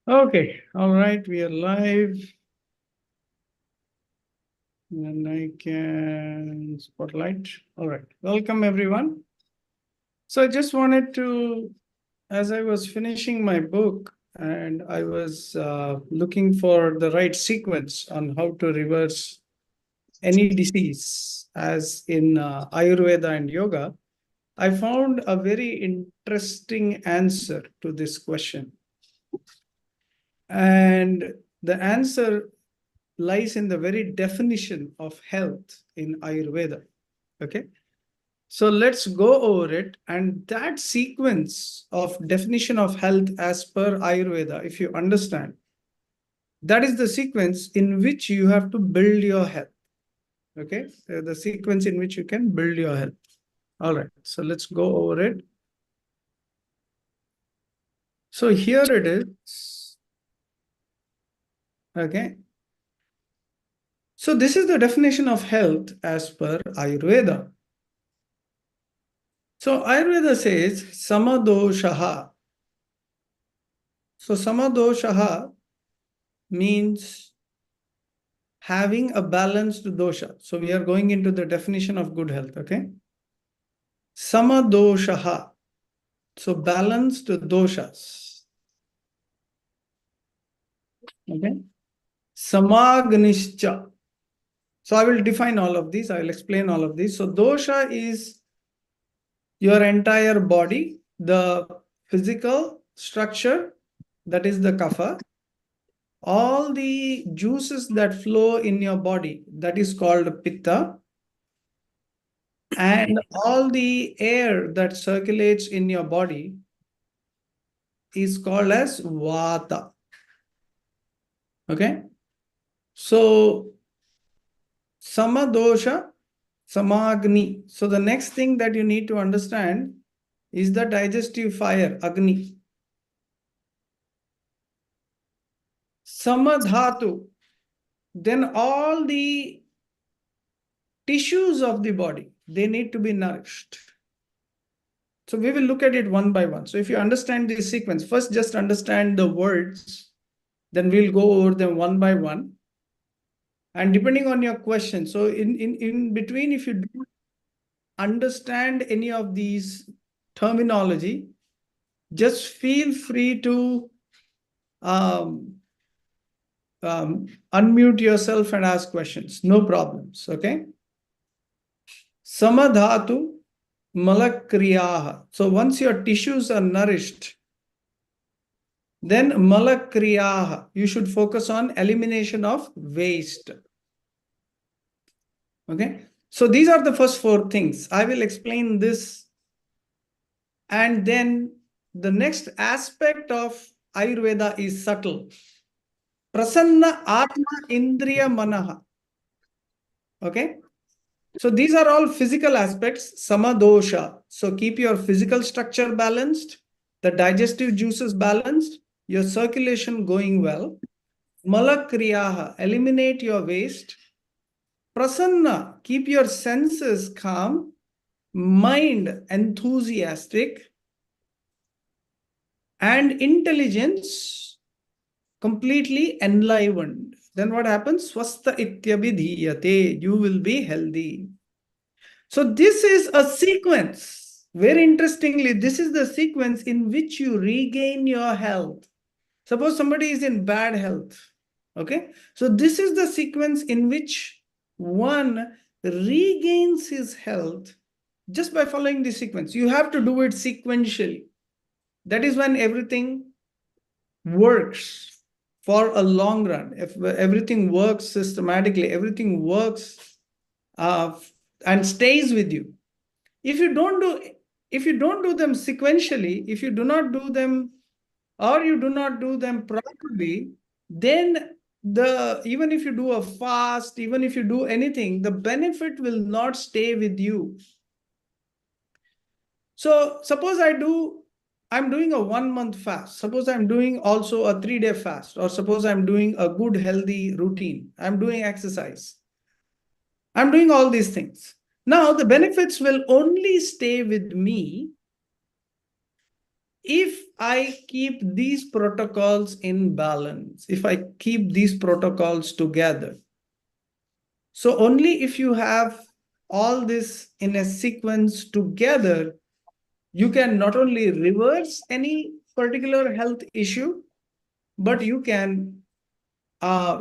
Okay, all right, we are live. And I can spotlight. All right, welcome everyone. So I just wanted to, as I was finishing my book and I was looking for the right sequence on how to reverse any disease, as in Ayurveda and Yoga, I found a very interesting answer to this question. And the answer lies in the very definition of health in Ayurveda. Okay. So let's go over it. And that sequence of definition of health as per Ayurveda, if you understand, that is the sequence in which you have to build your health. Okay. So the sequence in which you can build your health. All right. So let's go over it. So here it is. Okay. So this is the definition of health as per Ayurveda. So Ayurveda says samadoshaha. So samadoshaha means having a balanced dosha. So we are going into the definition of good health, okay? Samadoshaha. So balanced doshas. Okay? Samagnischa. So I will define all of these. I will explain all of these. So dosha is your entire body, the physical structure, that is the kapha. All the juices that flow in your body, that is called pitta. And all the air that circulates in your body is called as vata. Okay. So samadosha, samagni. So the next thing that you need to understand is the digestive fire, agni. Samadhatu. Then all the tissues of the body, they need to be nourished. So we will look at it one by one. So if you understand this sequence, first just understand the words, then we'll go over them one by one. And depending on your question, so in between, if you don't understand any of these terminology, just feel free to um, unmute yourself and ask questions. No problems, okay? Samadhatu malakriyaha. So once your tissues are nourished, then malakriyaha, you should focus on elimination of waste. Okay. So these are the first four things. I will explain this. And then the next aspect of Ayurveda is subtle. Prasanna Atma Indriya Manaha. Okay. So these are all physical aspects, samadosha. So keep your physical structure balanced, the digestive juices balanced, your circulation going well. Malakriyaha, eliminate your waste. Prasanna, keep your senses calm. Mind enthusiastic. And intelligence completely enlivened. Then what happens? Swastha ityabhidhiyate. You will be healthy. So this is a sequence. Very interestingly, this is the sequence in which you regain your health. Suppose somebody is in bad health. Okay. So this is the sequence in which one regains his health just by following the sequence. You have to do it sequentially. That is when everything works for a long run. If everything works systematically, everything works and stays with you. If you don't do them sequentially, if you do not do them or you do not do them properly, then even if you do a fast, even if you do anything, the benefit will not stay with you. So suppose I'm doing a 1 month fast. Suppose I'm doing also a 3-day fast, or suppose I'm doing a good healthy routine. I'm doing exercise. I'm doing all these things. Now the benefits will only stay with me if I keep these protocols in balance, if I keep these protocols together, so only if you have all this in a sequence together, you can not only reverse any particular health issue, but you can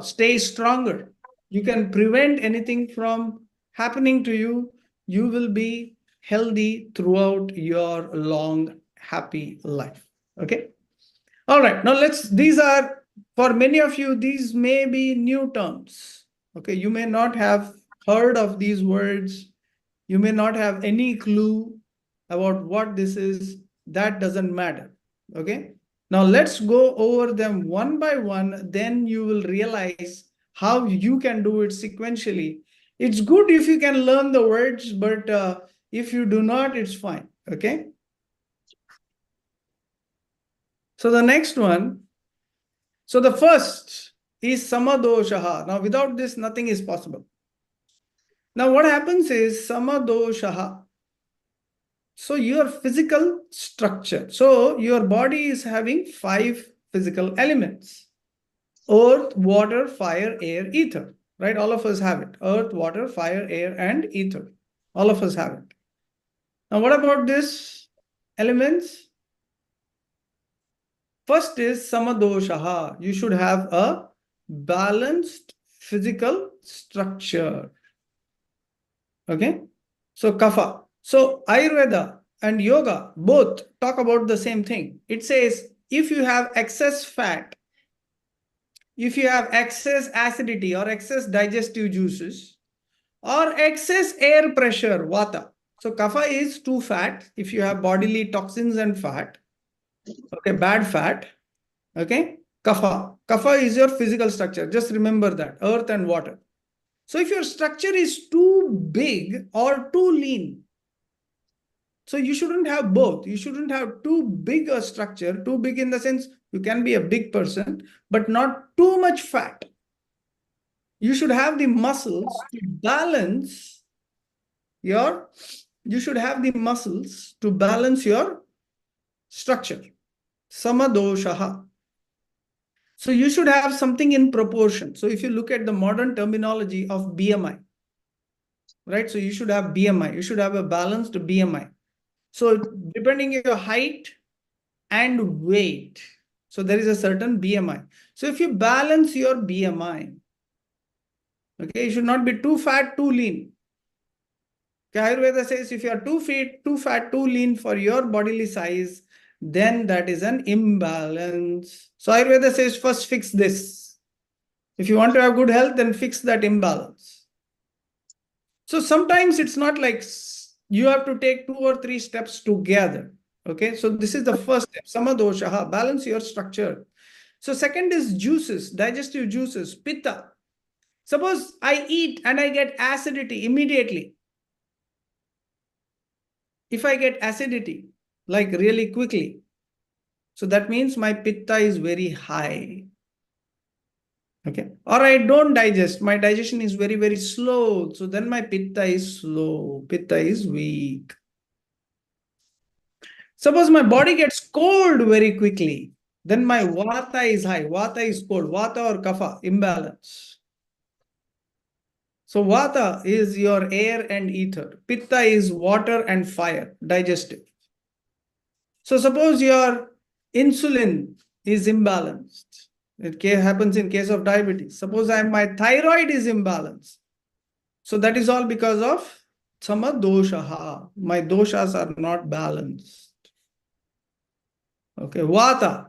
stay stronger. You can prevent anything from happening to you. You will be healthy throughout your long, happy life. Okay. All right. Now these are, for many of you, these may be new terms. Okay. You may not have heard of these words. You may not have any clue about what this is. That doesn't matter. Okay. Now let's go over them one by one. Then you will realize how you can do it sequentially. It's good if you can learn the words, but if you do not, it's fine. Okay. So the next one. So the first is samadoshaha. Now without this, nothing is possible. Now what happens is samadoshaha. So your physical structure. So your body is having 5 physical elements: earth, water, fire, air, ether. Right? All of us have it. Earth, water, fire, air, and ether. All of us have it. Now what about this elements? First is samadoshaha. You should have a balanced physical structure. Okay. So kapha. So Ayurveda and yoga both talk about the same thing. It says if you have excess fat, if you have excess acidity or excess digestive juices, or excess air pressure, vata. So kapha is too fat. If you have bodily toxins and fat, okay, bad fat, okay, kapha. Kapha is your physical structure. Just remember that, earth and water. So if your structure is too big or too lean, so you shouldn't have both. You shouldn't have too big a structure, too big in the sense you can be a big person, but not too much fat. You should have the muscles to balance your, you should have the muscles to balance your structure. Samadoshaha. So you should have something in proportion. So if you look at the modern terminology of BMI, right? So you should have BMI. You should have a balanced BMI. So depending on your height and weight, so there is a certain BMI. So if you balance your BMI, okay, you should not be too fat, too lean. Okay, Ayurveda says if you are too fat, too lean for your bodily size, then that is an imbalance. So Ayurveda says first fix this. If you want to have good health, then fix that imbalance. So sometimes it's not like you have to take 2 or 3 steps together. Okay, so this is the first step, samadoshaha, balance your structure. So second is juices, digestive juices, pitta. Suppose I eat and I get acidity immediately. If I get acidity, like really quickly, so that means my pitta is very high. Okay. Or I don't digest. My digestion is very, very slow. So then my pitta is slow. Pitta is weak. Suppose my body gets cold very quickly. Then my vata is high. Vata is cold. Vata or kapha, imbalance. So vata is your air and ether. Pitta is water and fire, digestive. So suppose your insulin is imbalanced. It happens in case of diabetes. Suppose my thyroid is imbalanced. So that is all because of samadoshaha. My doshas are not balanced. Okay, vata,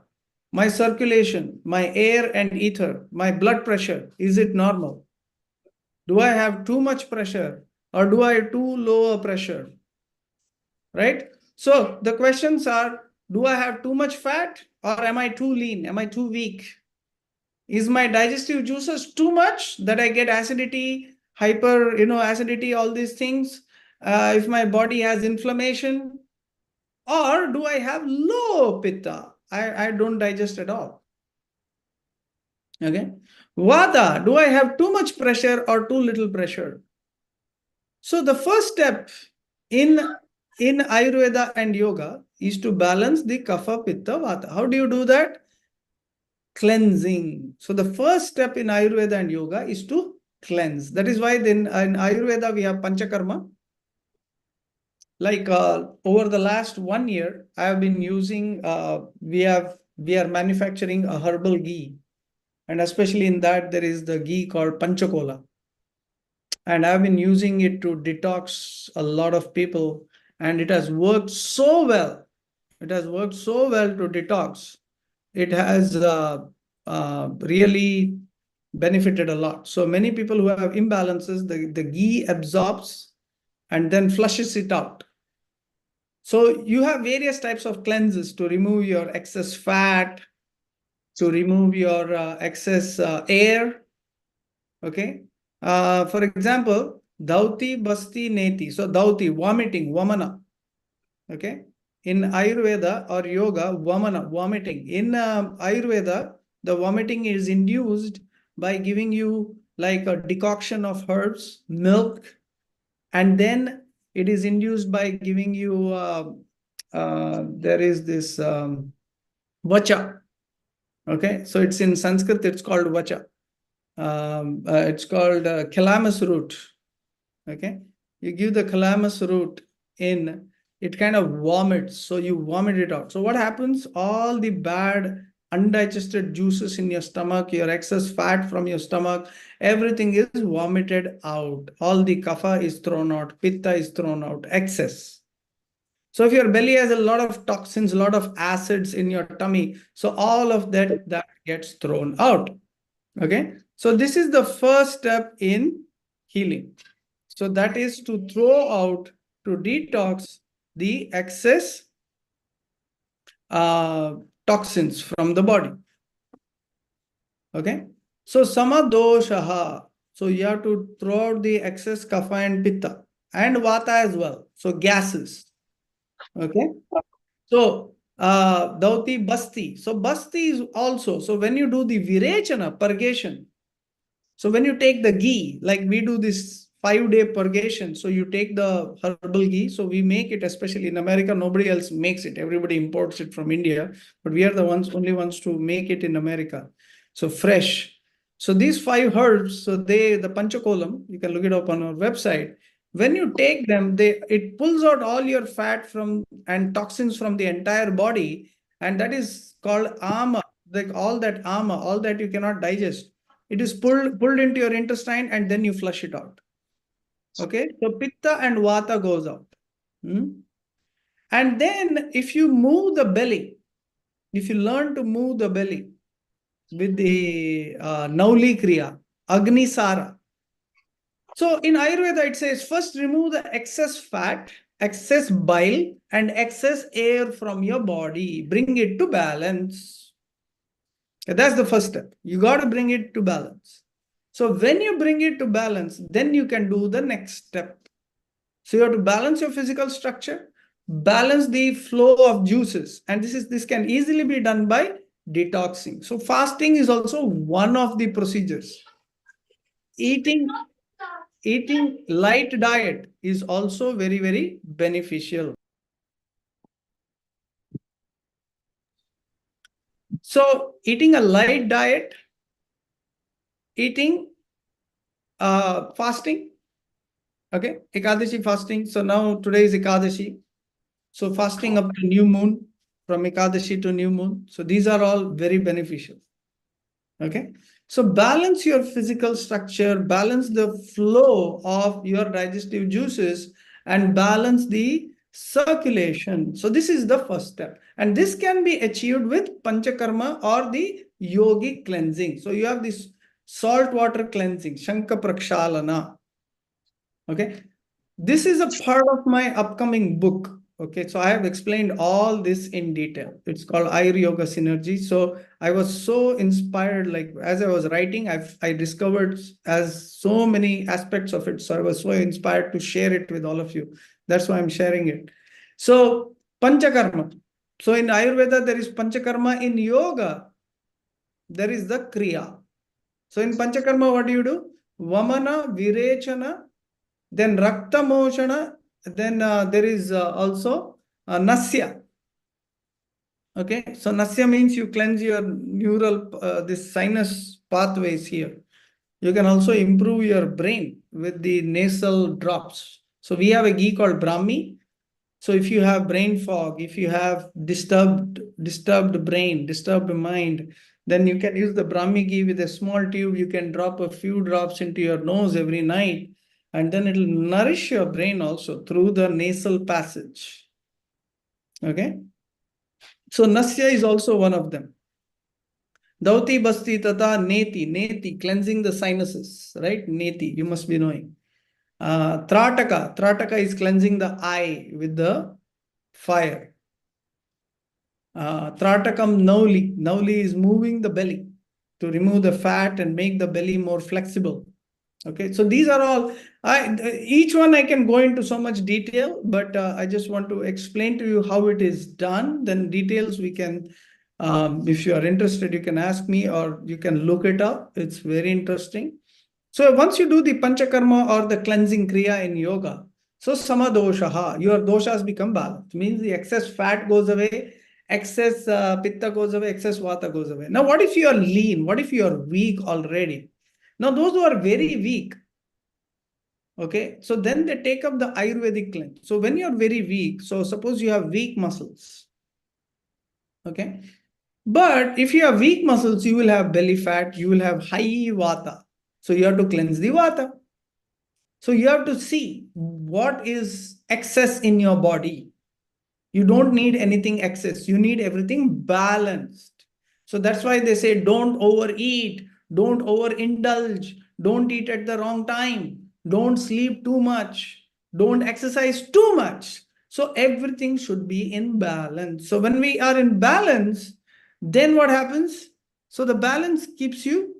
my circulation, my air and ether, my blood pressure, is it normal? Do I have too much pressure or do I have too low a pressure? Right? So the questions are, do I have too much fat or am I too lean? Am I too weak? Is my digestive juices too much that I get acidity, hyper, acidity, all these things? If my body has inflammation, or do I have low pitta? I don't digest at all. Okay. Vata, do I have too much pressure or too little pressure? So the first step in in Ayurveda and Yoga is to balance the Kapha, Pitta, Vata. How do you do that? Cleansing. So the first step in Ayurveda and Yoga is to cleanse. That is why then in Ayurveda we have Panchakarma. Like over the last 1 year, I have been using. We are manufacturing a herbal ghee, and especially in that there is the ghee called Panchakola, and I've been using it to detox a lot of people, and it has worked so well. It has worked so well to detox. It has really benefited a lot. So many people who have imbalances, the ghee absorbs and then flushes it out. So you have various types of cleanses to remove your excess fat, to remove your excess air. Okay. For example, Dauti, Basti, Neti. So Dauti, vomiting, Vamana. Okay. In Ayurveda or Yoga, Vamana, vomiting. In Ayurveda, the vomiting is induced by giving you like a decoction of herbs, milk, and then it is induced by giving you, there is this vacha. Okay. So it's in Sanskrit, it's called vacha. It's called calamus root. Okay. You give the calamus root in, it kind of vomits. So you vomit it out. So what happens? All the bad undigested juices in your stomach, your excess fat from your stomach, everything is vomited out. All the kapha is thrown out, pitta is thrown out, excess. So if your belly has a lot of toxins, a lot of acids in your tummy, so all of that gets thrown out. Okay. So this is the first step in healing. So that is to throw out, to detox the excess toxins from the body. Okay. So samadoshaha. So you have to throw out the excess kapha and pitta and vata as well. So gases. Okay. So dauti basti. So basti is also, so when you do the virechana, purgation, so when you take the ghee, like we do this 5-day purgation, so you take the herbal ghee. So we make it, especially in America, nobody else makes it. Everybody imports it from India, but we are the only ones to make it in America. So fresh. So these 5 herbs, so the panchakolam, you can look it up on our website. When you take them, it pulls out all your fat from and toxins from the entire body, and that is called ama. Like all that ama, all that you cannot digest, it is pulled into your intestine and then you flush it out. Okay. So pitta and vata goes out. And then if you move the belly, if you learn to move the belly with the Nauli Kriya, Agni Sara. So in Ayurveda, it says first remove the excess fat, excess bile, and excess air from your body. Bring it to balance. That's the first step. You got to bring it to balance. So when you bring it to balance, then you can do the next step. So you have to balance your physical structure, balance the flow of juices, and this can easily be done by detoxing. So fasting is also one of the procedures. Eating light diet is also very, very beneficial. So eating a light diet, eating fasting. Okay, Ekadashi fasting. So now today is Ekadashi. So fasting up to new moon, from Ekadashi to new moon. So these are all very beneficial. Okay. So balance your physical structure, balance the flow of your digestive juices, and balance the circulation. So this is the first step. And this can be achieved with Panchakarma or the yogic cleansing. So you have this salt water cleansing, Shanka Prakshalana. Okay. This is a part of my upcoming book. Okay. So I have explained all this in detail. It's called Ayur Yoga Synergy. So I was so inspired, like as I was writing, I discovered as so many aspects of it. So I was so inspired to share it with all of you. That's why I'm sharing it. So Panchakarma. So in Ayurveda, there is Panchakarma. In yoga, there is the Kriya. So in Panchakarma, what do you do? Vamana, Virechana, then Rakta Moshana, then there is also Nasya. Okay, so Nasya means you cleanse your neural, this sinus pathways here. You can also improve your brain with the nasal drops. So we have a ghee called Brahmi. So if you have brain fog, if you have disturbed brain, disturbed mind, then you can use the Brahmi ghee with a small tube. You can drop a few drops into your nose every night, and then it will nourish your brain also through the nasal passage. Okay. So Nasya is also one of them. Dauti Basti Tata Neti, Neti, cleansing the sinuses, right? Neti, you must be knowing. Trataka, Trataka is cleansing the eye with the fire. Tratakam Nauli, Nauli is moving the belly to remove the fat and make the belly more flexible. Okay, so these are all, each one I can go into so much detail, but I just want to explain to you how it is done. Then details we can, if you are interested, you can ask me or you can look it up. It's very interesting. So once you do the panchakarma or the cleansing kriya in yoga, so samadoshaha, your doshas become balanced. Means the excess fat goes away, excess pitta goes away, excess vata goes away. Now, what if you are lean? What if you are weak already? Now, those who are very weak, okay, so then they take up the Ayurvedic cleanse. So when you're very weak, so suppose you have weak muscles, okay, but if you have weak muscles, you will have belly fat, you will have high vata. So you have to cleanse the vata. So you have to see what is excess in your body. You don't need anything excess. You need everything balanced. So that's why they say don't overeat, don't overindulge, don't eat at the wrong time, don't sleep too much, don't exercise too much. So everything should be in balance. So when we are in balance, then what happens? So the balance keeps you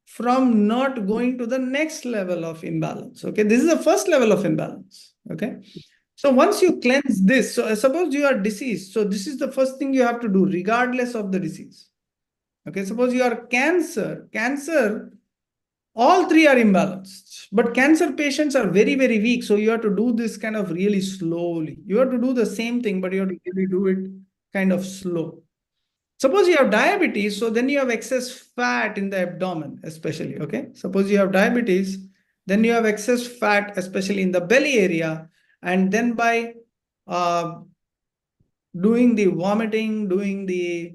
from not going to the next level of imbalance. Okay, this is the first level of imbalance. Okay, so once you cleanse this, so suppose you are diseased, so this is the first thing you have to do, regardless of the disease. Okay, suppose you are cancer, all three are imbalanced, but cancer patients are very, very weak. So you have to do this kind of really slowly. You have to do the same thing, but you have to really do it kind of slow. Suppose you have diabetes, so then you have excess fat in the abdomen, especially. Okay. Suppose you have diabetes, then you have excess fat, especially in the belly area. And then by uh, doing the vomiting, doing the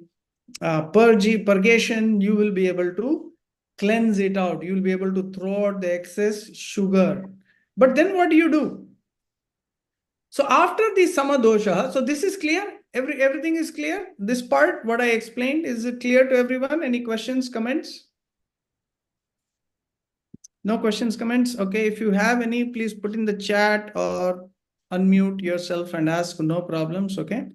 purgation, you will be able to cleanse it out. You will be able to throw out the excess sugar. But then what do you do? So after the samadosha, so this is clear. Everything is clear. This part, what I explained, is it clear to everyone? Any questions, comments? No questions, comments? Okay, if you have any, please put in the chat or unmute yourself and ask, no problems, okay?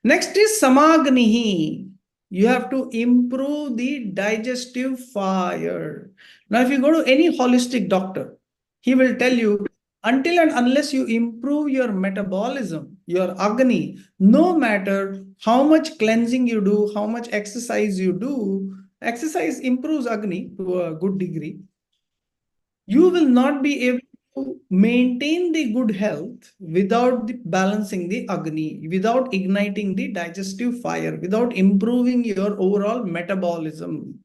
Next is samagnihi. You have to improve the digestive fire. Now, if you go to any holistic doctor, he will tell you, until and unless you improve your metabolism, your agni, no matter how much cleansing you do, how much exercise you do, exercise improves agni to a good degree. You will not be able to maintain the good health without balancing the agni, without igniting the digestive fire, without improving your overall metabolism.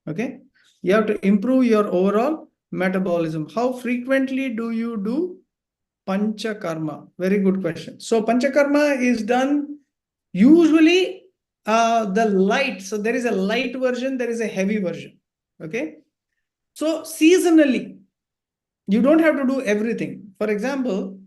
Okay, you have to improve your overall metabolism. How frequently do you do panchakarma? Very good question. So panchakarma is done usually the light. So there is a light version, there is a heavy version. Okay, so seasonally you don't have to do everything. For example,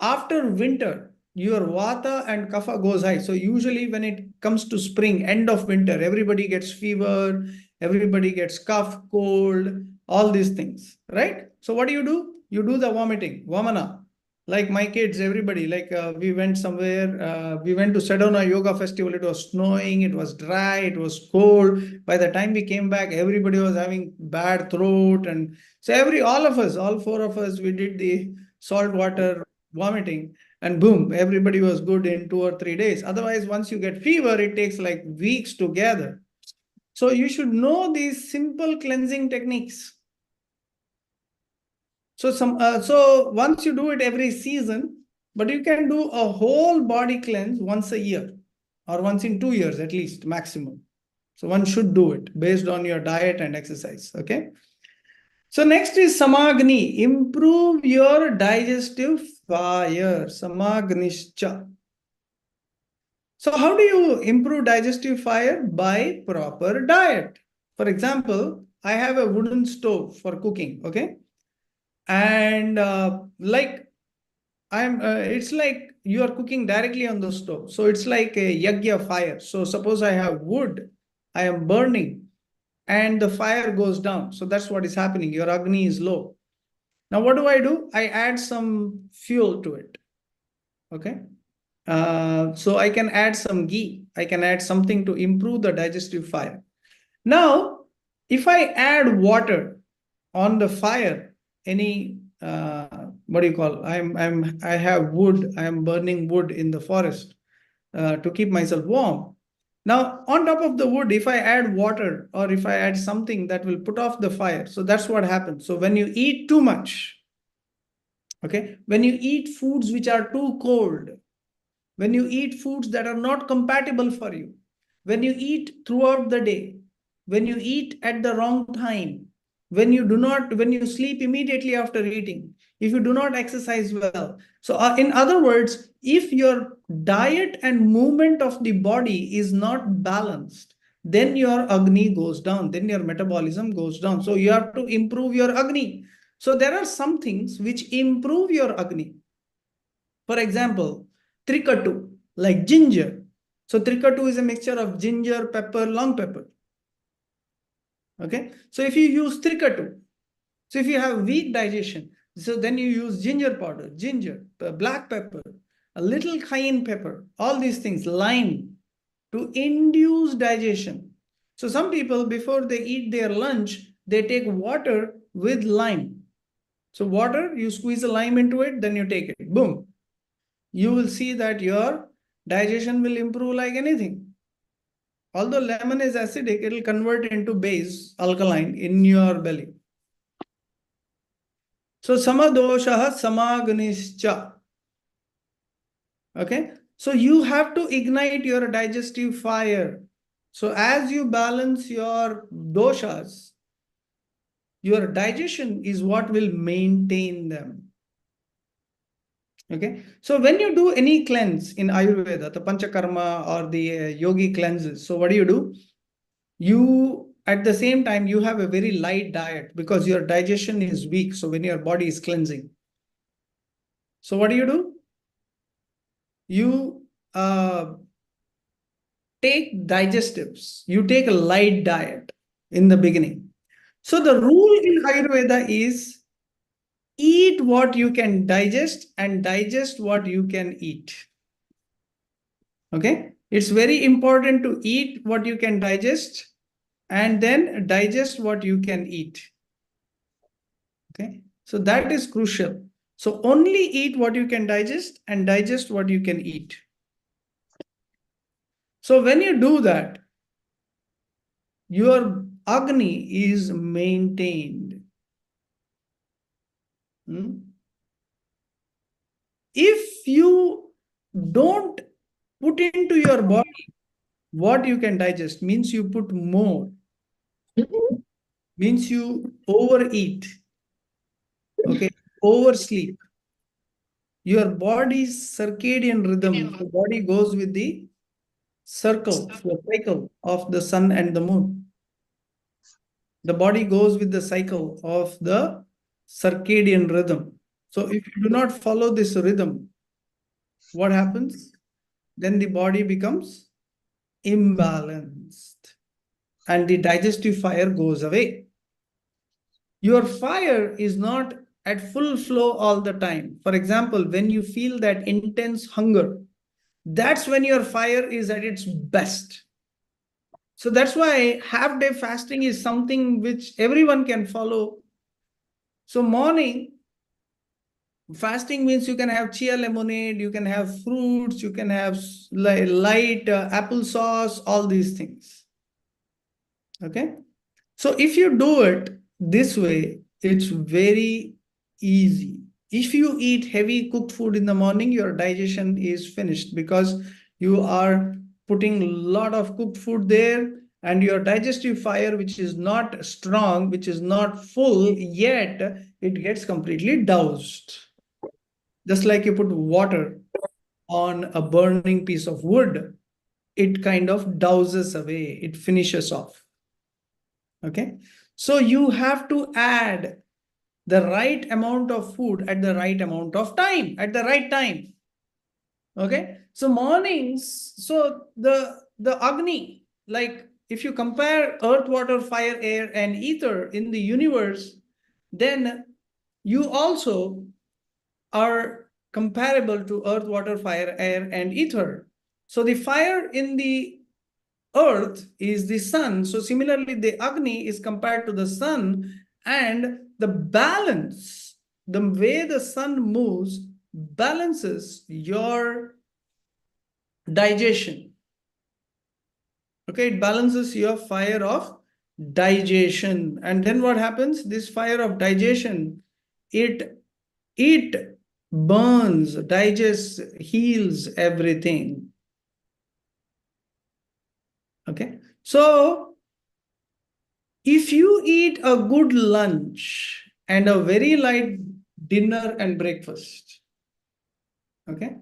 after winter, your vata and kapha goes high. So usually when it comes to spring, end of winter, everybody gets fever, everybody gets cough, cold, all these things, right? So what do? You do the vomiting, vamana. Like my kids, everybody, like we went somewhere, we went to Sedona Yoga Festival. It was snowing, it was dry, it was cold. By the time we came back, everybody was having bad throat. And so all of us, all four of us, we did the salt water vomiting, and boom, everybody was good in 2 or 3 days. Otherwise, once you get fever, it takes like weeks to gather. So you should know these simple cleansing techniques. So once you do it every season, but you can do a whole body cleanse once a year or once in 2 years at least maximum. So one should do it based on your diet and exercise. Okay. So next is samagni. Improve your digestive fire. Samagnischa. So how do you improve digestive fire? By proper diet. For example, I have a wooden stove for cooking. Okay. And like it's like you are cooking directly on the stove. So it's like a yagya fire. So suppose I have wood, I am burning, and the fire goes down. So that's what is happening. Your Agni is low. Now, what do? I add some fuel to it. Okay. So I can add some ghee. I can add something to improve the digestive fire. Now, if I add water on the fire, any what do you call? I have wood. I am burning wood in the forest to keep myself warm. Now, on top of the wood, if I add water or if I add something that will put off the fire, so that's what happens. So when you eat too much, okay, when you eat foods which are too cold, when you eat foods that are not compatible for you, when you eat throughout the day, when you eat at the wrong time, when you sleep immediately after eating, if you do not exercise well. So, in other words, if your diet and movement of the body is not balanced, then your Agni goes down, then your metabolism goes down. So, you have to improve your Agni. So, there are some things which improve your Agni. For example, trikatu, like ginger. So trikatu is a mixture of ginger, pepper, long pepper. Okay. So if you use trikatu, so if you have weak digestion, so then you use ginger powder, ginger, black pepper, a little cayenne pepper, all these things, lime, to induce digestion. So some people, before they eat their lunch, they take water with lime. So water, you squeeze a lime into it, then you take it. Boom. You will see that your digestion will improve like anything. Although lemon is acidic, it will convert into base, alkaline in your belly. So samadosha samagnischa. Okay. So you have to ignite your digestive fire. So as you balance your doshas, your digestion is what will maintain them. Okay. So when you do any cleanse in Ayurveda, the Panchakarma or the yogi cleanses, so what do? You, at the same time, you have a very light diet because your digestion is weak. So when your body is cleansing, so what do? You take digestives. You take a light diet in the beginning. So the rule in Ayurveda is eat what you can digest and digest what you can eat. Okay. It's very important to eat what you can digest and then digest what you can eat. Okay. So that is crucial. So only eat what you can digest and digest what you can eat. So when you do that, your Agni is maintained. If you don't put into your body what you can digest, means you put more, means you overeat, okay, oversleep. Your body's circadian rhythm, the body goes with the cycle of the sun and the moon. The body goes with the cycle of the circadian rhythm. So if you do not follow this rhythm, what happens? Then the body becomes imbalanced and the digestive fire goes away. Your fire is not at full flow all the time. For example, when you feel that intense hunger, that's when your fire is at its best. So that's why half-day fasting is something which everyone can follow. So morning fasting means you can have chia lemonade, you can have fruits, you can have light apple sauce, all these things. Okay. So if you do it this way, it's very easy. If you eat heavy cooked food in the morning, your digestion is finished because you are putting a lot of cooked food there, and your digestive fire, which is not strong, which is not full yet, it gets completely doused. Just like you put water on a burning piece of wood, it kind of douses away, it finishes off. Okay. So you have to add the right amount of food at the right amount of time, at the right time. Okay. So mornings, so the Agni, like if you compare earth, water, fire, air, and ether in the universe, then you also are comparable to earth, water, fire, air, and ether. So the fire in the earth is the sun. So similarly, the Agni is compared to the sun, and the balance, the way the sun moves, balances your digestion. Okay, it balances your fire of digestion. And then what happens? This fire of digestion, it burns, digests, heals everything. Okay. So if you eat a good lunch and a very light dinner and breakfast, okay,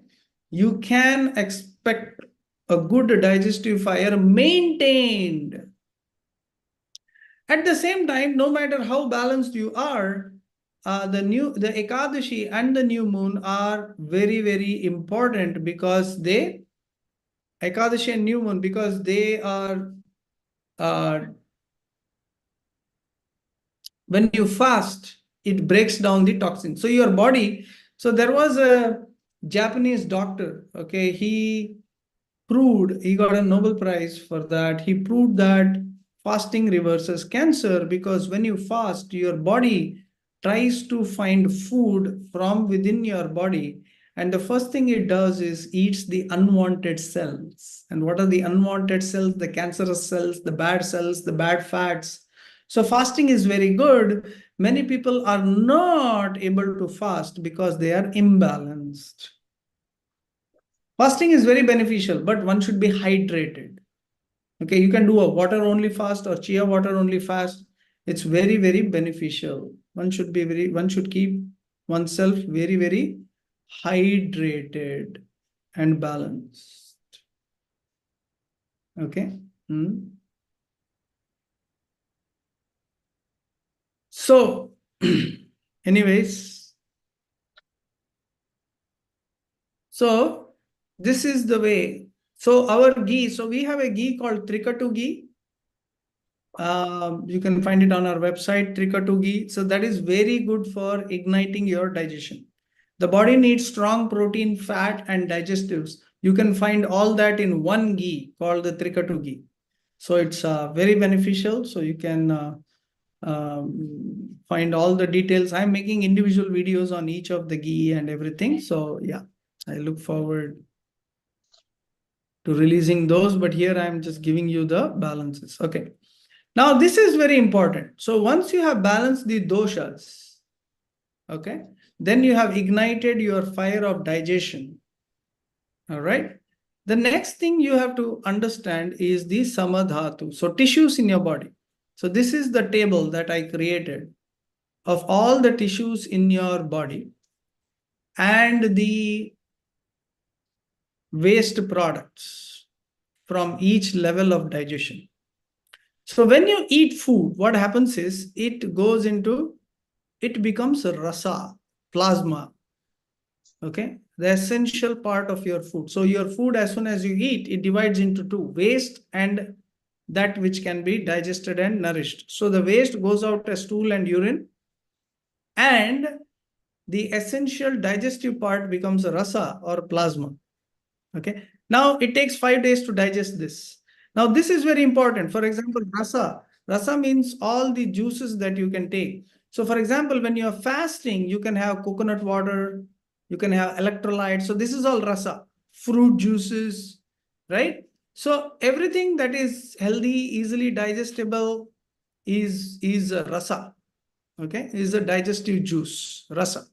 you can expect a good digestive fire maintained. At the same time, no matter how balanced you are, the Ekadashi and the new moon are very, very important because they Ekadashi and new moon, because they are uh, when you fast, it breaks down the toxin. So your body, so there was a Japanese doctor, okay, he got a Nobel Prize for that. He proved that fasting reverses cancer because when you fast, your body tries to find food from within your body. And the first thing it does is eats the unwanted cells. And what are the unwanted cells? The cancerous cells, the bad fats. So fasting is very good. Many people are not able to fast because they are imbalanced. Fasting is very beneficial, but one should be hydrated. Okay, you can do a water only fast or chia water only fast. It's very, very beneficial. One should keep oneself very, very hydrated and balanced. Okay. Hmm. So, anyways, so this is the way. So our ghee, so we have a ghee called Trikatu ghee. You can find it on our website, Trikatu ghee. So that is very good for igniting your digestion. The body needs strong protein, fat, and digestives. You can find all that in one ghee called the Trikatu ghee. So it's very beneficial. So you can find all the details. I'm making individual videos on each of the ghee and everything. So yeah, I look forward to releasing those. But here I'm just giving you the balances. Okay. Now, this is very important. So once you have balanced the doshas, okay, then you have ignited your fire of digestion. All right. The next thing you have to understand is the samadhatu. So tissues in your body. So this is the table that I created of all the tissues in your body and the waste products from each level of digestion. So when you eat food, what happens is it becomes a rasa, plasma, okay? The essential part of your food. So your food, as soon as you eat, it divides into two, waste and that which can be digested and nourished. So the waste goes out as stool and urine, and the essential digestive part becomes a rasa or plasma. Okay. Now it takes 5 days to digest this. Now this is very important. For example, rasa. Rasa means all the juices that you can take. So for example, when you're fasting, you can have coconut water, you can have electrolytes. So this is all rasa, fruit juices, right? So everything that is healthy, easily digestible is rasa. Okay, is the digestive juice, rasa.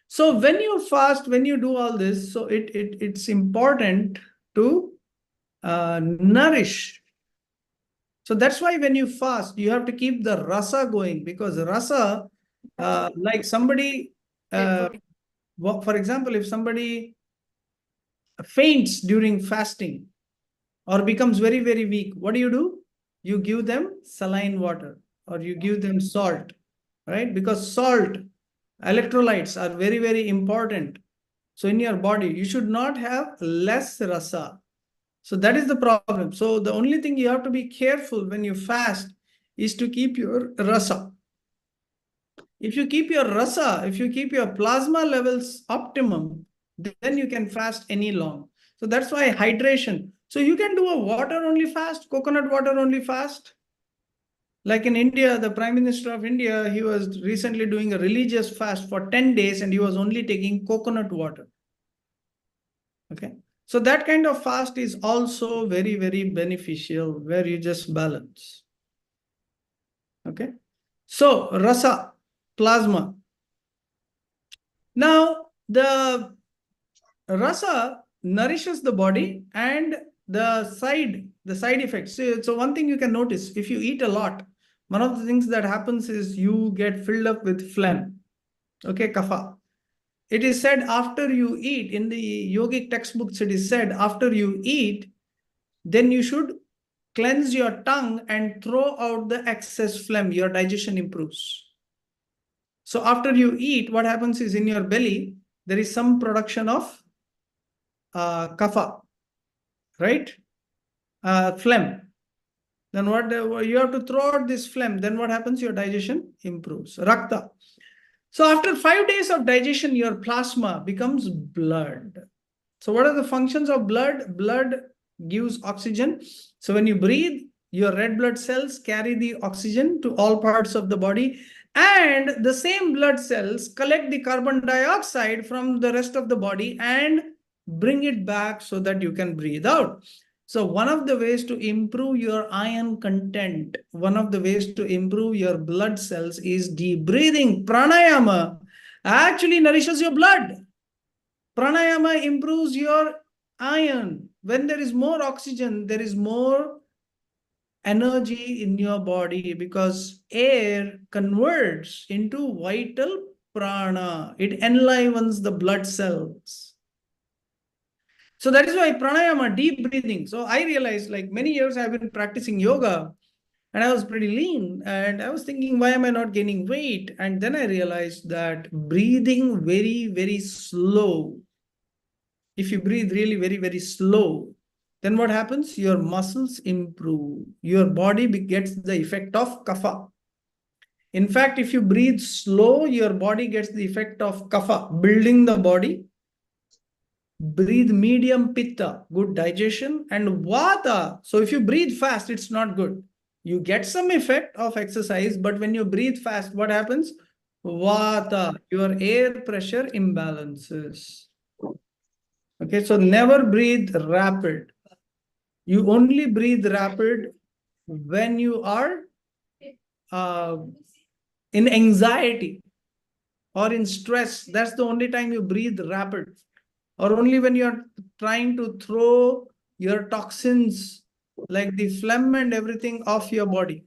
So when you fast, when you do all this, so it's important to nourish. So that's why when you fast, you have to keep the rasa going, because rasa, like somebody, for example, if somebody faints during fasting or becomes very, very weak, what do? You give them saline water or you give them salt, right? Because salt, electrolytes are very, very important. So in your body, you should not have less rasa. So that is the problem. So the only thing you have to be careful when you fast is to keep your rasa. If you keep your rasa, if you keep your plasma levels optimum, then you can fast any long. So that's why hydration. So you can do a water only fast, coconut water only fast. Like in India, the Prime Minister of India, he was recently doing a religious fast for 10 days and he was only taking coconut water. Okay. So that kind of fast is also very, very beneficial where you just balance. Okay. So rasa, plasma. Now, the rasa nourishes the body and the side effects. So one thing you can notice, if you eat a lot, one of the things that happens is you get filled up with phlegm. Okay, kapha. It is said after you eat, in the yogic textbooks, it is said after you eat, then you should cleanse your tongue and throw out the excess phlegm. Your digestion improves. So after you eat, what happens is in your belly, there is some production of kapha, right? Phlegm. Then what you have to throw out this phlegm. Then what happens? Your digestion improves. Rakta. So after 5 days of digestion, your plasma becomes blood. So what are the functions of blood? Blood gives oxygen. So when you breathe, your red blood cells carry the oxygen to all parts of the body, and the same blood cells collect the carbon dioxide from the rest of the body and bring it back so that you can breathe out. So one of the ways to improve your iron content, one of the ways to improve your blood cells is deep breathing. Pranayama actually nourishes your blood. Pranayama improves your iron. When there is more oxygen, there is more energy in your body because air converts into vital prana. It enlivens the blood cells. So that is why pranayama, deep breathing. So I realized, like, many years I've been practicing yoga and I was pretty lean and I was thinking, why am I not gaining weight? And then I realized that breathing very, very slow, if you breathe really very, very slow, then what happens? Your muscles improve. Your body gets the effect of kapha. In fact, if you breathe slow, your body gets the effect of kapha, building the body. Breathe medium pitta, good digestion, and vata. So if you breathe fast, it's not good. You get some effect of exercise, but when you breathe fast, what happens? Vata, your air pressure imbalances. Okay, so never breathe rapid. You only breathe rapid when you are uh, in anxiety or in stress. That's the only time you breathe rapid. Or only when you're trying to throw your toxins like the phlegm and everything off your body.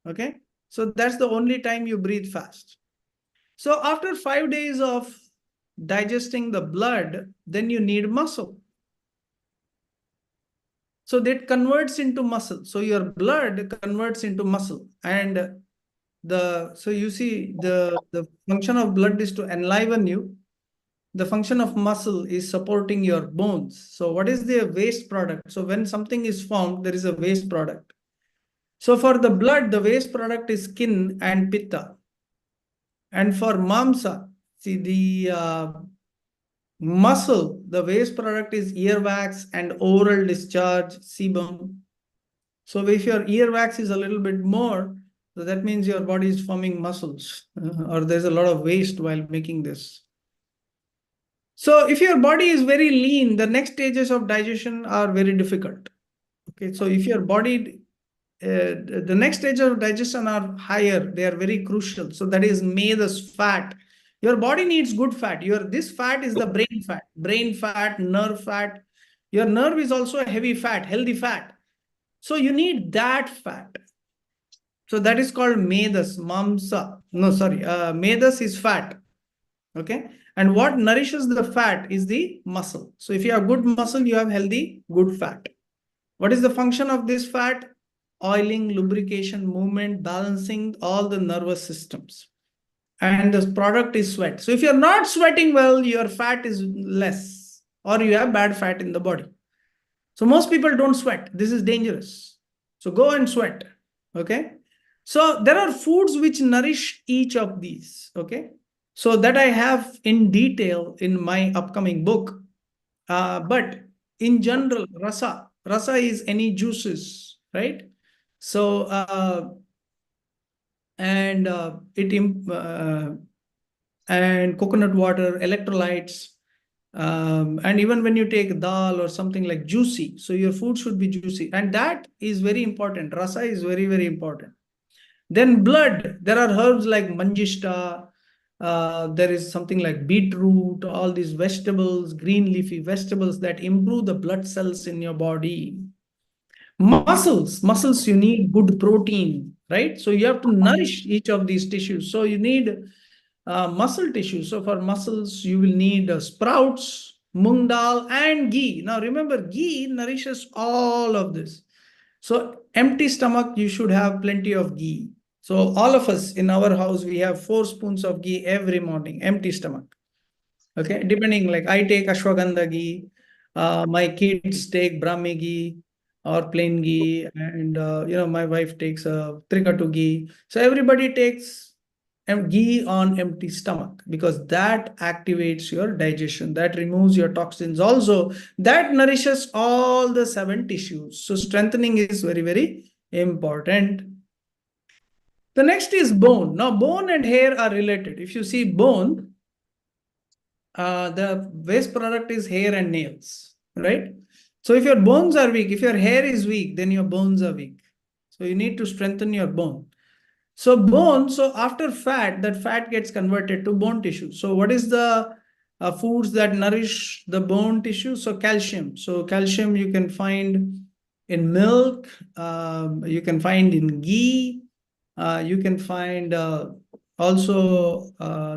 Okay, so that's the only time you breathe fast. So after 5 days of digesting the blood, then you need muscle. So that converts into muscle. So your blood converts into muscle. And so you see the function of blood is to enliven you. The function of muscle is supporting your bones. So what is the waste product? So when something is formed, there is a waste product. So for the blood, the waste product is skin and pitta. And for mamsa, see the muscle, the waste product is earwax and oral discharge, sebum. So if your earwax is a little bit more, so that means your body is forming muscles or there's a lot of waste while making this. So if your body is very lean, the next stages of digestion are very difficult. Okay, so if your body the next stage of digestion are higher. They are very crucial. So that is medas, fat. Your body needs good fat. This fat is the brain fat, nerve fat. Your nerve is also a heavy fat, healthy fat. So you need that fat. So that is called medas, mamsa. No, sorry. Medas is fat. Okay. And what nourishes the fat is the muscle. So if you have good muscle, you have healthy, good fat. What is the function of this fat? Oiling, lubrication, movement, balancing all the nervous systems. And the product is sweat. So if you're not sweating well, your fat is less, or you have bad fat in the body. So most people don't sweat. This is dangerous. So go and sweat. Okay. So there are foods which nourish each of these. Okay. So that I have in detail in my upcoming book. But in general, rasa is any juices, right? So and it and coconut water, electrolytes, and even when you take dal or something like juicy, so your food should be juicy, and that is very important. Rasa is very, very important. Then blood, there are herbs like manjishta, there is something like beetroot, all these vegetables, green leafy vegetables that improve the blood cells in your body. Muscles, you need good protein, right? So you have to nourish each of these tissues. So you need muscle tissue. So for muscles, you will need sprouts, mung dal, and ghee. Now remember, ghee nourishes all of this. So empty stomach, you should have plenty of ghee. So all of us in our house, we have 4 spoons of ghee every morning, empty stomach. Okay, depending, like I take ashwagandha ghee, my kids take brahmi ghee or plain ghee, and my wife takes trikatu ghee. So everybody takes ghee on empty stomach because that activates your digestion, that removes your toxins. Also, that nourishes all the 7 tissues. So strengthening is very, very important. The next is bone. Now, bone and hair are related. If you see bone, the waste product is hair and nails, right? So if your bones are weak, if your hair is weak, then your bones are weak. So you need to strengthen your bone. So bone, so after fat, that fat gets converted to bone tissue. So what is the foods that nourish the bone tissue? So calcium. So calcium you can find in milk, you can find in ghee, you can find also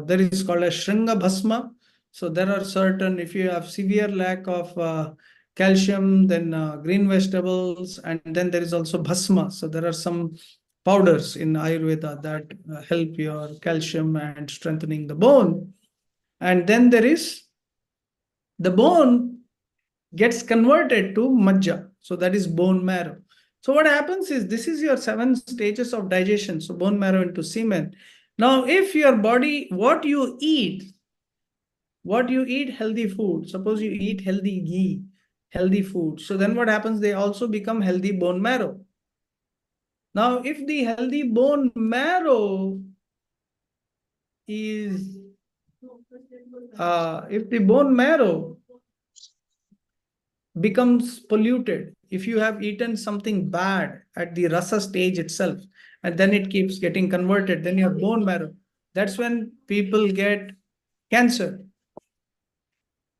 there is called a Shringa Bhasma. So there are certain, if you have severe lack of calcium, then green vegetables, and then there is also Bhasma. So there are some powders in Ayurveda that help your calcium and strengthening the bone. And then there is the bone gets converted to majja. So that is bone marrow. So what happens is this is your 7 stages of digestion. So bone marrow into semen. Now, if your body, what you eat healthy food, suppose you eat healthy ghee, healthy food. So then what happens? They also become healthy bone marrow. Now, if the healthy bone marrow is, if the bone marrow becomes polluted, if you have eaten something bad at the rasa stage itself, and then it keeps getting converted, then your bone marrow, that's when people get cancer.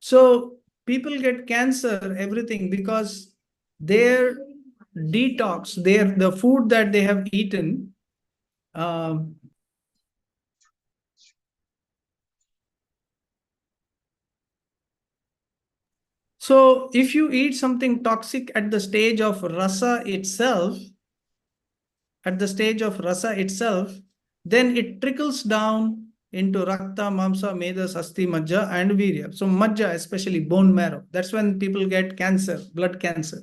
So people get cancer, everything, because their detox, the food that they have eaten, um, so if you eat something toxic at the stage of rasa itself, then it trickles down into rakta, mamsa, medas, asti, majja, and virya. So majja, especially bone marrow, that's when people get cancer, blood cancer.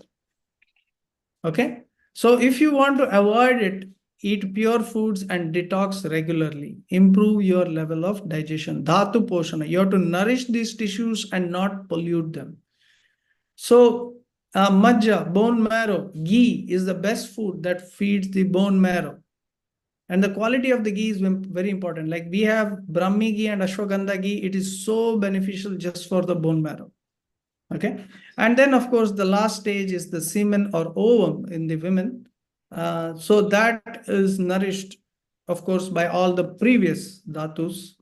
Okay. So if you want to avoid it, eat pure foods and detox regularly. Improve your level of digestion. Dhatu poshana. You have to nourish these tissues and not pollute them. So majja, bone marrow, ghee is the best food that feeds the bone marrow. And the quality of the ghee is very important. Like we have Brahmi ghee and Ashwagandha ghee. It is so beneficial just for the bone marrow. Okay. And then, of course, the last stage is the semen or ovum in the women. So that is nourished, of course, by all the previous dhatus.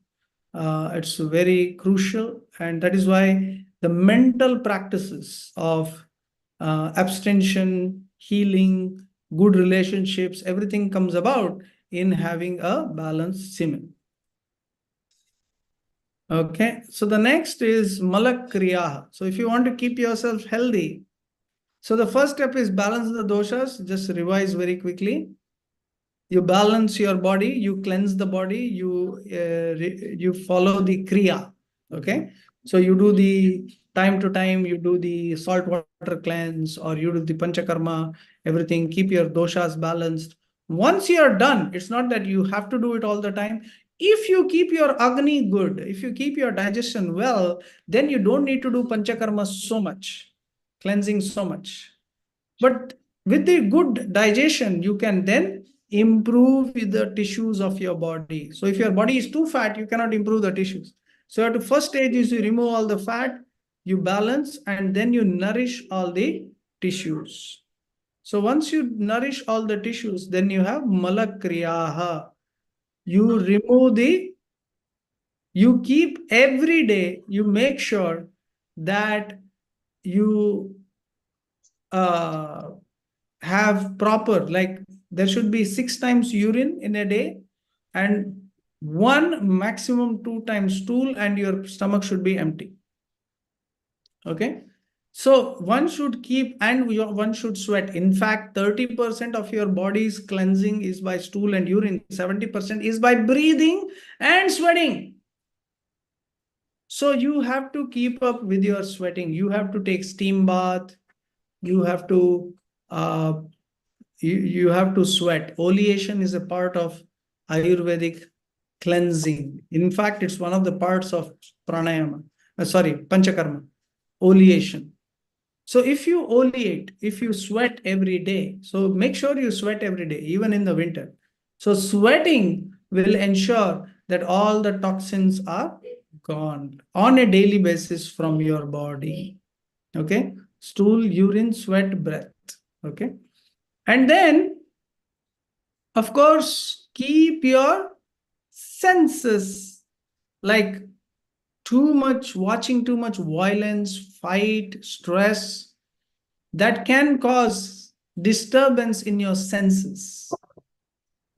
It's very crucial, and that is why the mental practices of abstention, healing, good relationships, everything comes about in having a balanced semen. Okay, so the next is Malak Kriya. So if you want to keep yourself healthy, so the first step is balance the doshas. Just revise very quickly. You balance your body, you cleanse the body, you follow the kriya. Okay, so you do the time to time, you do the salt water cleanse, or you do the panchakarma, everything. Keep your doshas balanced. Once you are done, it's not that you have to do it all the time. If you keep your agni good, if you keep your digestion well, then you don't need to do panchakarma so much, cleansing so much. But with the good digestion, you can then improve the tissues of your body. So if your body is too fat, you cannot improve the tissues. So at the first stage is you remove all the fat, you balance, and then you nourish all the tissues. So once you nourish all the tissues, then you have malakriyaha. You remove the, you keep every day, you make sure that you uh, have proper, like there should be 6 times urine in a day and one maximum 2 times stool, and your stomach should be empty. Okay, so one should keep, and one should sweat. In fact, 30% of your body's cleansing is by stool and urine, 70% is by breathing and sweating. So you have to keep up with your sweating. You have to take steam bath, you have to uh, you have to sweat. Oleation is a part of Ayurvedic cleansing. In fact, it's one of the parts of pranayama. Panchakarma. Oleation. So if you oleate, if you sweat every day, so make sure you sweat every day, even in the winter. So sweating will ensure that all the toxins are gone on a daily basis from your body. Okay. Stool, urine, sweat, breath. Okay. And then, of course, keep your senses, like watching too much violence, fight, stress, that can cause disturbance in your senses.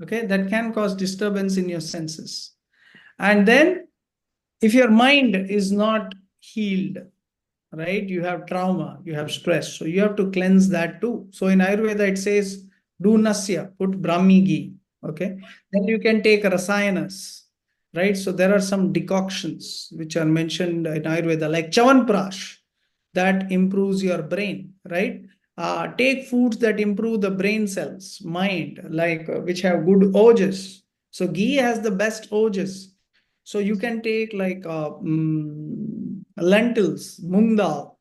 Okay, that can cause disturbance in your senses. And then, if your mind is not healed, right, you have trauma, you have stress, so you have to cleanse that too. So in Ayurveda it says do nasya, put brahmi ghee. Okay, then you can take rasayanas, right? So there are some decoctions which are mentioned in Ayurveda, like chawanprash, that improves your brain, right? Take foods that improve the brain cells, mind, like which have good ojas. So ghee has the best ojas. So you can take like lentils, mung dal,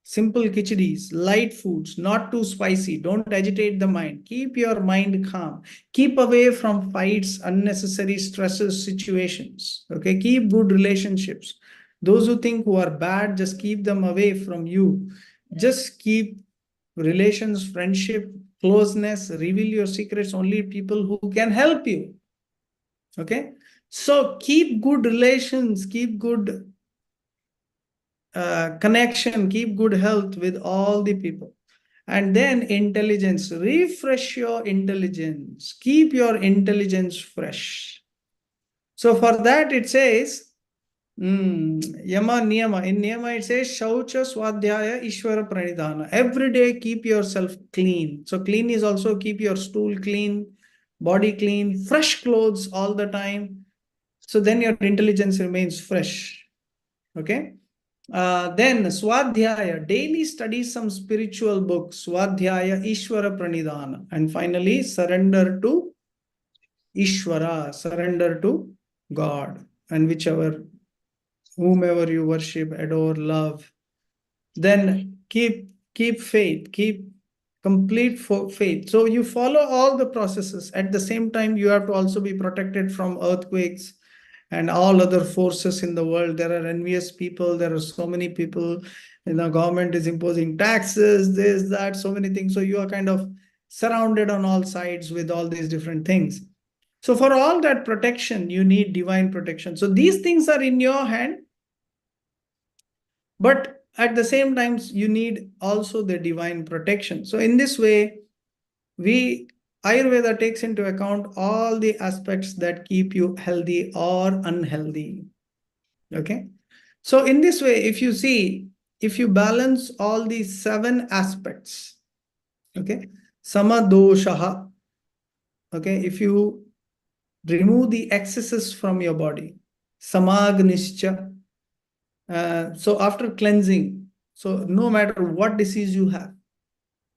simple khichdis, light foods, not too spicy. Don't agitate the mind. Keep your mind calm. Keep away from fights, unnecessary stresses, situations. Okay, keep good relationships. Those who think who are bad, just keep them away from you. Just keep relations, friendship, closeness, reveal your secrets only people who can help you. Okay, so keep good relations, keep good connection, keep good health with all the people. And then intelligence, refresh your intelligence, keep your intelligence fresh. So for that it says, yama niyama. In niyama it says shaucha swadhyaya ishvara pranidhana. Every day keep yourself clean. So clean is also keep your stool clean, body clean, fresh clothes all the time. So then your intelligence remains fresh. Okay. Then Swadhyaya, daily study some spiritual books. Swadhyaya, Ishvara Pranidhana. And finally, surrender to Ishvara, surrender to God, and whomever you worship, adore, love. Then keep faith, keep complete faith. So you follow all the processes. At the same time, you have to also be protected from earthquakes and all other forces in the world. There are envious people. There are so many people. Government is imposing taxes, this, that, so many things. So you are kind of surrounded on all sides with all these different things. So for all that protection, you need divine protection. So these things are in your hand, but at the same time, you need also the divine protection. So in this way, we Ayurveda takes into account all the aspects that keep you healthy or unhealthy. Okay. So in this way, if you see, if you balance all these 7 aspects, okay, samadoshaha, okay, if you remove the excesses from your body, samagnischa, so after cleansing, so no matter what disease you have,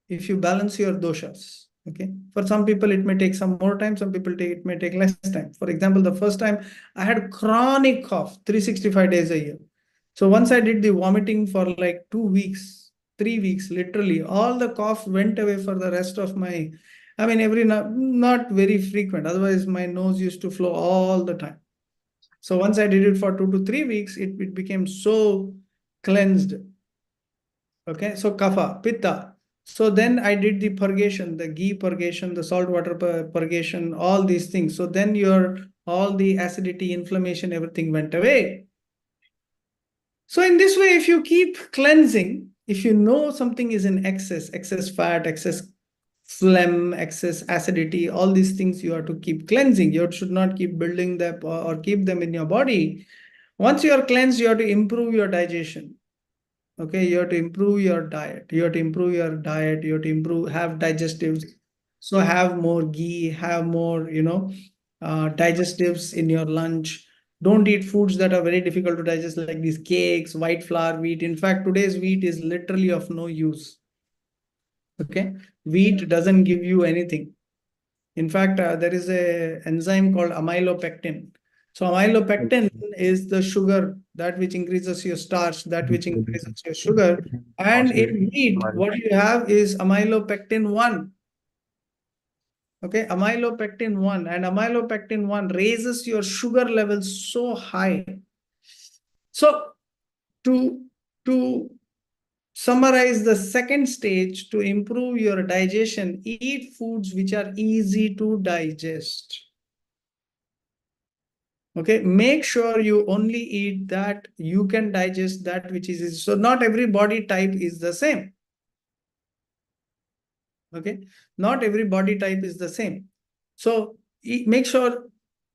if you balance your doshas, okay, for some people it may take some more time, some people it may take less time. For example, the first time I had chronic cough 365 days a year. So once I did the vomiting for like 2 weeks, 3 weeks, literally all the cough went away for the rest of my, I mean, not very frequent, otherwise my nose used to flow all the time. So once I did it for 2 to 3 weeks, it became so cleansed. Okay, so kapha, pitta. So then I did the purgation, the ghee purgation, the salt water purgation, all these things. So then your all the acidity, inflammation, everything went away. So in this way, if you keep cleansing, if you know something is in excess, excess fat, excess phlegm, excess acidity, all these things you have to keep cleansing. You should not keep building them or keep them in your body. Once you are cleansed, you have to improve your digestion. Okay, you have to improve your diet. You have to improve your diet. You have to improve, have digestives. So have more ghee, have more, digestives in your lunch. Don't eat foods that are very difficult to digest, like these cakes, white flour, wheat. In fact, today's wheat is literally of no use. Okay, wheat doesn't give you anything. In fact, there is a enzyme called amylopectin. So amylopectin is the sugar that which increases your starch, that which increases your sugar. And in wheat, what you have is amylopectin 1. Okay, amylopectin 1, and amylopectin 1 raises your sugar levels so high. So to to summarize the second stage, to improve your digestion, eat foods which are easy to digest. Okay, make sure you only eat that you can digest, that which is easy. So not every body type is the same. Okay, not every body type is the same. So make sure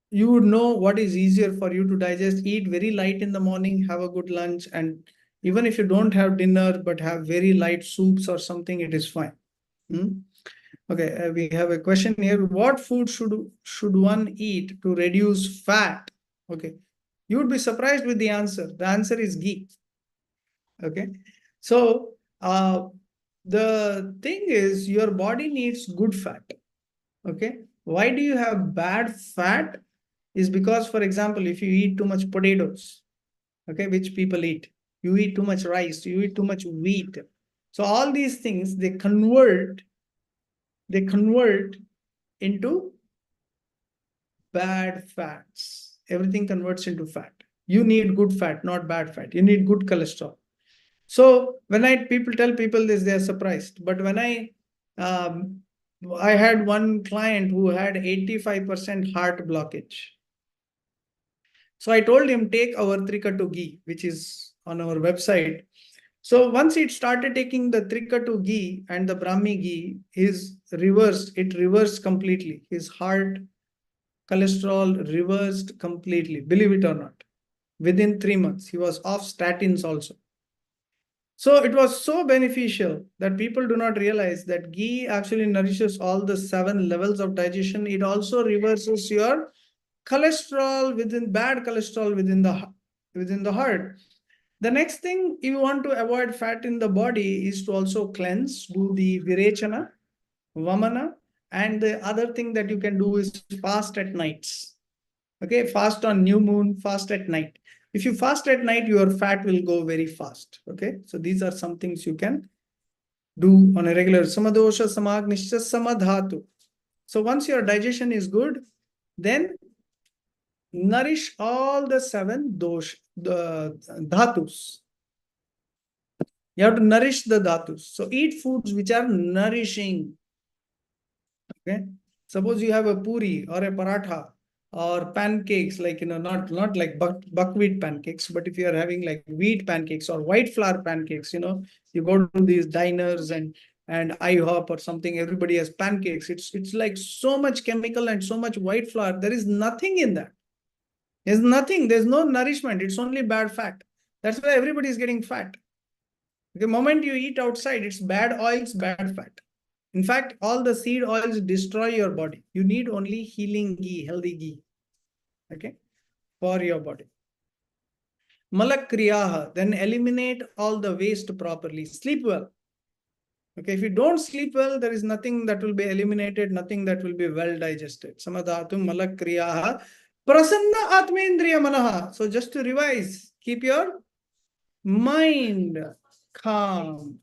you know what is easier for you to digest. Eat very light in the morning, have a good lunch, and even if you don't have dinner but have very light soups or something, it is fine. Okay, we have a question here. What food should one eat to reduce fat? Okay, you would be surprised with the answer. The answer is ghee. Okay, so the thing is, your body needs good fat. Okay, why do you have bad fat? Is because, for example, if you eat too much potatoes, okay, which people eat, you eat too much rice, you eat too much wheat. So all these things, they convert into bad fats. Everything converts into fat. You need good fat, not bad fat. You need good cholesterol. So when people tell people this, they are surprised. But when um, I had one client who had 85% heart blockage. So I told him, take our Trikatu ghee, which is on our website. So once he started taking the Trikatu ghee and the Brahmi ghee, it reversed completely. His heart cholesterol reversed completely, believe it or not. Within 3 months, he was off statins also. So it was so beneficial that people do not realize that ghee actually nourishes all the 7 levels of digestion. It also reverses your cholesterol bad cholesterol within the heart. The next thing you want to avoid fat in the body is to also cleanse, do the virechana, vamana, and the other thing that you can do is fast at nights. Okay, fast on new moon, fast at night. If you fast at night, your fat will go very fast. Okay, so these are some things you can do on a regular. Samadosha, samagnischa, samadhatu. So once your digestion is good, then nourish all the 7 the dhatus. You have to nourish the dhatus. So eat foods which are nourishing. Okay. Suppose you have a puri or a paratha or pancakes, like, not like buckwheat pancakes, but if you are having like wheat pancakes or white flour pancakes, you go to these diners and IHOP or something, everybody has pancakes. It's like so much chemical and so much white flour. There is nothing in that. There's nothing. There's no nourishment. It's only bad fat. That's why everybody is getting fat. The moment you eat outside, it's bad oils, bad fat. In fact, all the seed oils destroy your body. You need only healing ghee, healthy ghee, okay, for your body. Malak kriyaha, then eliminate all the waste properly. Sleep well. Okay, if you don't sleep well, there is nothing that will be eliminated, nothing that will be well digested. Samadhatum malak kriyaha, prasanna atmendriya manaha. So just to revise, keep your mind calm.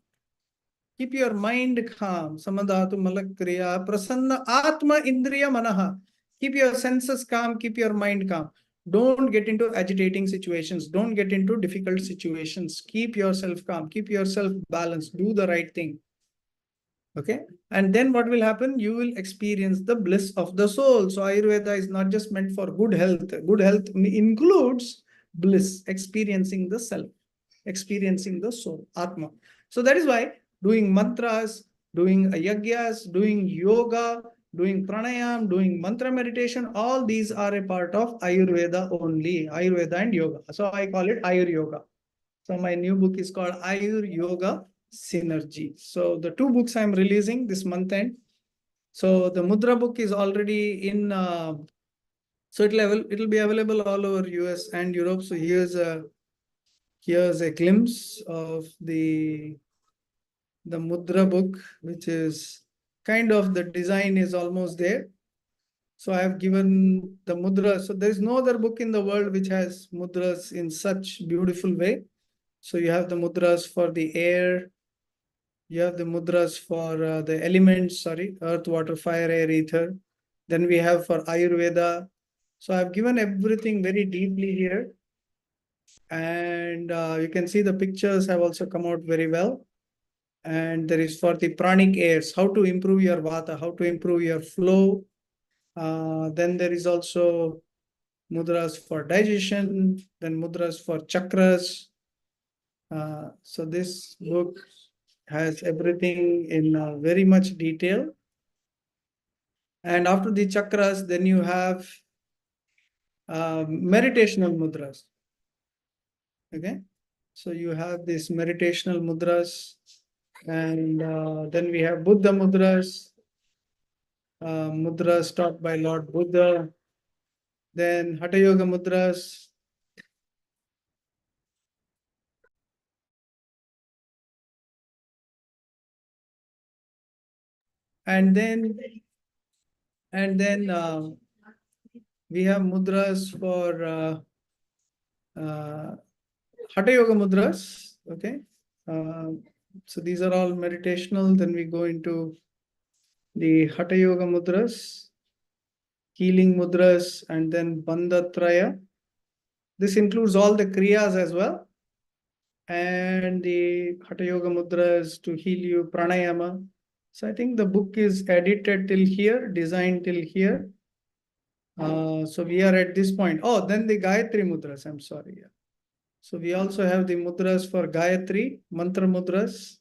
Keep your mind calm. Samadhatu malakriya prasanna atma indriya manaha. Keep your senses calm. Keep your mind calm. Don't get into agitating situations. Don't get into difficult situations. Keep yourself calm. Keep yourself balanced. Do the right thing. Okay. And then what will happen? You will experience the bliss of the soul. So Ayurveda is not just meant for good health. Good health includes bliss, experiencing the self, experiencing the soul, Atma. So that is why doing mantras, doing yagyas, doing yoga, doing pranayam, doing mantra meditation, all these are a part of Ayurveda only, Ayurveda and Yoga. So I call it Ayur Yoga. So my new book is called Ayur Yoga Synergy. So the two books I'm releasing this month end. So the Mudra book is already in, so it'll be available all over US and Europe. So here's a glimpse of the Mudra book, which is kind of, the design is almost there. So I have given the mudra. So there is no other book in the world which has mudras in such beautiful way. So you have the mudras for the air. You have the mudras for the elements, earth, water, fire, air, ether. Then we have for Ayurveda. So I've given everything very deeply here. And you can see the pictures have also come out very well. And there is for the pranic airs, how to improve your vata, how to improve your flow. Then there is also mudras for digestion, then mudras for chakras. So this book has everything in very much detail. And after the chakras, then you have meditational mudras. Okay, so you have these meditational mudras, and then we have Buddha mudras, mudras taught by Lord Buddha, then Hatha Yoga mudras, and then we have mudras for Hatha Yoga mudras. Okay, so these are all meditational. Then we go into the Hatha Yoga mudras, healing mudras, and then Bandhatraya. This includes all the kriyas as well. And the Hatha Yoga mudras to heal you, pranayama. So I think the book is edited till here, designed till here. So we are at this point. Oh, then the Gayatri mudras. I'm sorry. Yeah. So we also have the mudras for Gayatri, mantra mudras.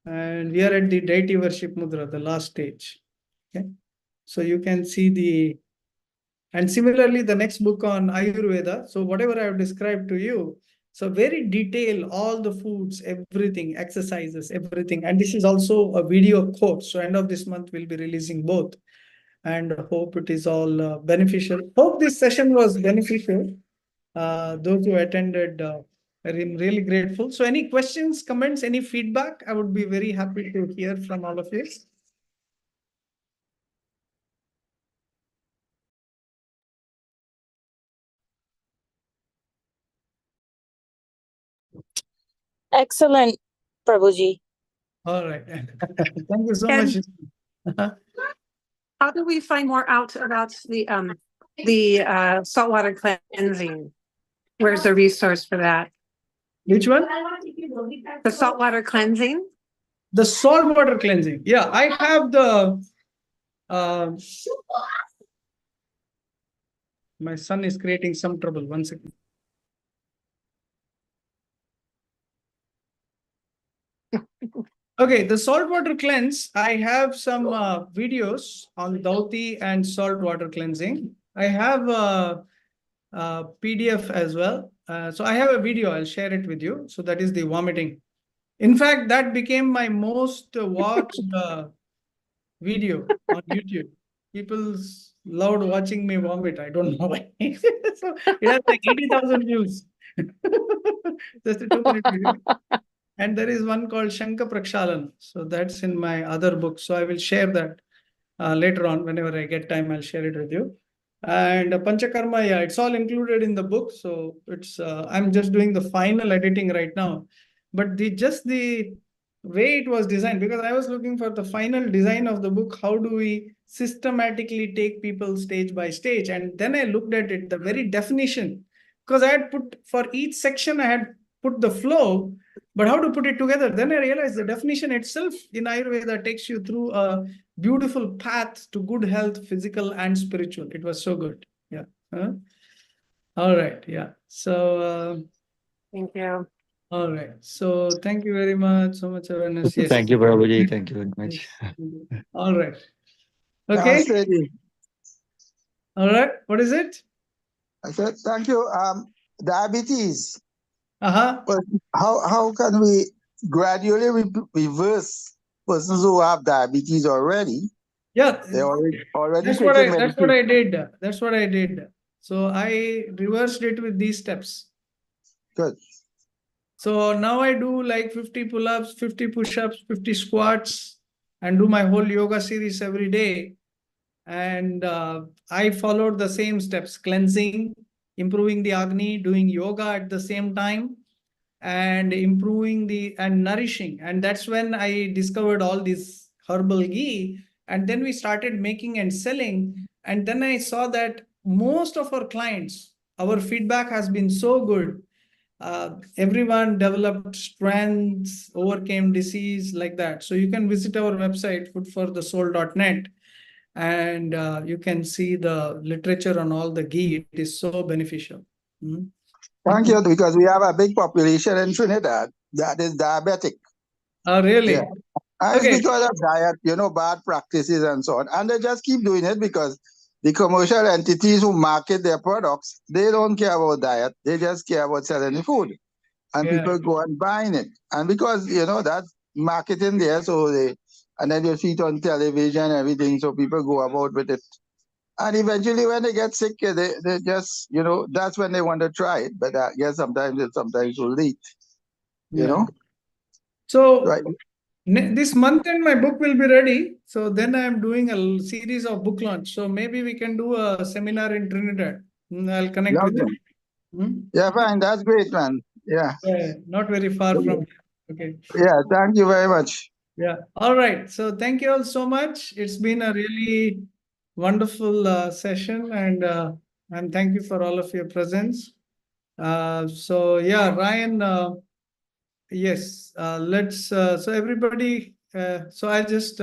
And we are at the deity worship mudra, the last stage. Okay. So you can see the, and similarly, the next book on Ayurveda. So whatever I have described to you, so very detailed, all the foods, everything, exercises, everything. And this is also a video course. So end of this month, we'll be releasing both. And hope it is all beneficial. Hope this session was beneficial. Those who attended, I'm really grateful. So any questions, comments, any feedback? I would be very happy to hear from all of you. Excellent, Prabhuji. All right. Thank you so much. How do we find more out about the saltwater cleansing? Where's the resource for that? Which one? The saltwater cleansing? The saltwater cleansing. Yeah, I have the Uh, my son is creating some trouble. 1 second. Okay, the saltwater cleanse. I have some videos on Dauti and saltwater cleansing. I have a PDF as well. So I have a video. I'll share it with you. So that is the vomiting. In fact, that became my most watched video on YouTube. People loved watching me vomit. I don't know why. So it has like 80,000 views. Just a 2 minute video. And there is one called Shanka Prakshalan. So that's in my other book. So I will share that later on. Whenever I get time, I'll share it with you. And Panchakarma, yeah, it's all included in the book. So it's I'm just doing the final editing right now. But the way it was designed, because I was looking for the final design of the book. How do we systematically take people stage by stage? And then I looked at it, the very definition, because I had put for each section, I had put the flow, but how to put it together. Then I realized the definition itself in Ayurveda takes you through a beautiful path to good health, physical and spiritual. It was so good. Yeah. All right. Yeah. So, Thank you. all right. So, thank you very much. So much awareness. Yes. Thank you, Prabhuji. Thank you very much. All right. Okay. All right. What is it? I said, thank you. Diabetes. Uh-huh. But how can we gradually reverse persons who have diabetes already? Yeah. They already That's what I did. That's what I did. So I reversed it with these steps. Good. So now I do like 50 pull-ups, 50 push-ups, 50 squats, and do my whole yoga series every day. And I followed the same steps: cleansing, improving the Agni, doing yoga at the same time, and improving and nourishing. And that's when I discovered all this herbal ghee. And then we started making and selling. And then I saw that most of our clients, our feedback has been so good. Everyone developed strengths, overcame disease, like that. So you can visit our website, foodforthesoul.net, and you can see the literature on all the ghee. It is so beneficial. Thank you, because we have a big population in Trinidad that is diabetic. Oh, really? Yeah. And Okay. it's because of diet, bad practices and so on. And they just keep doing it because the commercial entities who market their products, they don't care about diet. They just care about selling the food. And people go and buying it. And because, that's marketing there, and then you see it on television and everything, so people go about with it. And eventually when they get sick, they just, that's when they want to try it. But I guess sometimes it's too late, So Right. this month end, my book will be ready. So then I am doing a series of book launch. So maybe we can do a seminar in Trinidad. I'll connect with you. Yeah, fine. That's great, man. Yeah. Not very far from here. Okay. Yeah, thank you very much. Yeah. All right. So thank you all so much. It's been a really wonderful session, and thank you for all of your presence. So yeah, Ryan, yes, so everybody, so I just,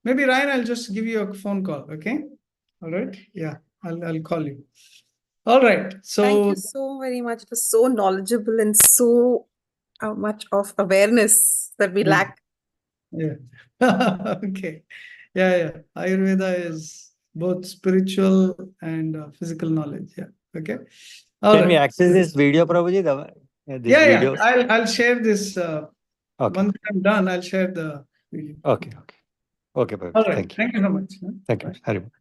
maybe Ryan, I'll just give you a phone call. Okay. All right. Yeah. I'll call you. All right. So thank you so very much. It was so knowledgeable and so much of awareness that we lack. Yeah. Okay. Yeah. Ayurveda is both spiritual and physical knowledge. Yeah. Okay. Can we access this video, Prabhuji? Video? I'll share this. Okay. Once I'm done, I'll share the video. Okay. Okay, Prabhuji. All right. Thank you. Thank you so much. Thank you. Bye. Hari Bol.